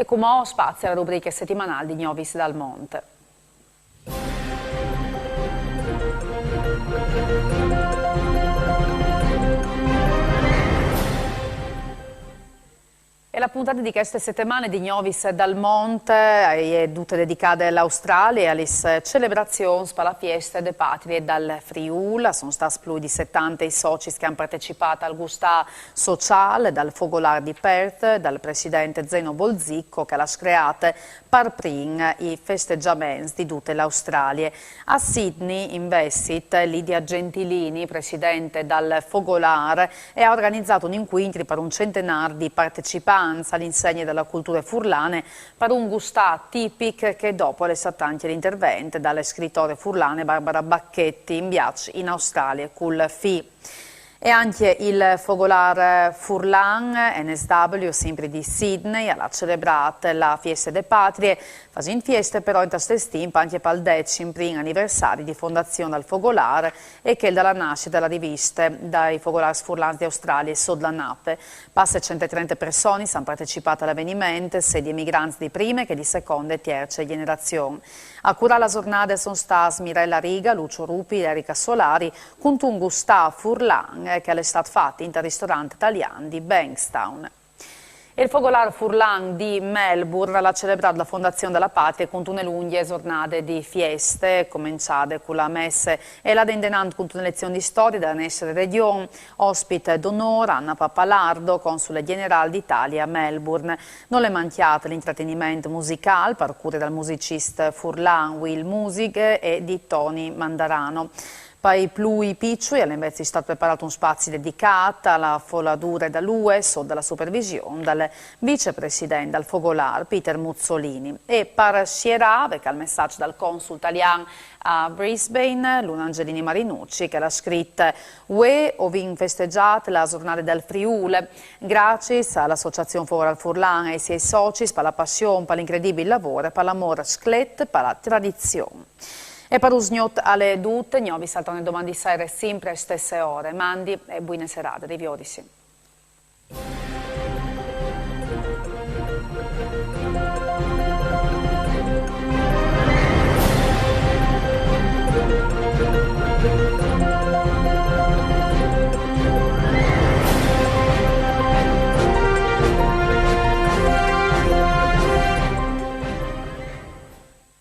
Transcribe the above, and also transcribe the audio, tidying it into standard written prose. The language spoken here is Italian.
E come spazio alla rubrica settimanale di Novis dal Monte. E la puntata di queste settimane di Novis dal Monte è tutta dedicata all'Australia e alle celebrazioni per la festa delle patrie dal Friuli. Sono stati più di 70 i soci che hanno partecipato al gustà sociale dal Fogolar di Perth, dal presidente Zeno Bolzicco che l'ha creato per prima i festeggiamenti di tutta l'Australia. A Sydney, invece, Lidia Gentilini, presidente dal Fogolar, ha organizzato un incontro per un centenario di partecipanti all'insegna della cultura furlane per un gustà tipico che dopo le sattanti l'intervento dalle scrittore furlane Barbara Bacchetti in Australia col FI. E anche il Fogolar Furlan NSW, sempre di Sydney, ha celebrato la Fiesta delle Patrie, facendo feste però in tastempo anche per il 10° anniversario di fondazione del Fogolar e che dalla nascita della rivista dai Fogolars Furlans di Australia e Sodlanape. Passa 130 persone hanno partecipato all'avvenimento, sia di emigranti di prime che di seconda e terza generazione. A curare la giornata sono stati Mirella Riga, Lucio Rupi e Erika Solari, con un gustà Furlan che è stato fatto in ristorante italiano di Bankstown. Il Fogolar Furlan di Melbourne ha celebrato la fondazione della patria con una lunga giornata di feste, cominciate con la messa e la dendenante con una lezione di storia da Nessere Region, ospite d'onore Anna Pappalardo, console generale d'Italia a Melbourne. Non le manchiate l'intrattenimento musicale per cura dal musicista Furlan Will Music e di Tony Mandarano. Poi più piccoli, invece è stato preparato un spazio dedicato alla foladura dall'UE sotto la supervisione del vicepresidente del Fogolar Peter Muzzolini. E per Sierave, che è il messaggio dal consul italiano a Brisbane, Luna Angelini Marinucci, che l'ha scritto «UE ho festeggiato la giornata del Friuli, grazie all'Associazione Fogolar Furlan e ai suoi soci per la passione, per l'incredibile lavoro e per l'amore sclet, per la tradizione». E per usgnot alle dute, noi vi saltano domani di sera sempre alle stesse ore. Mandi e buone serate, riviodisi.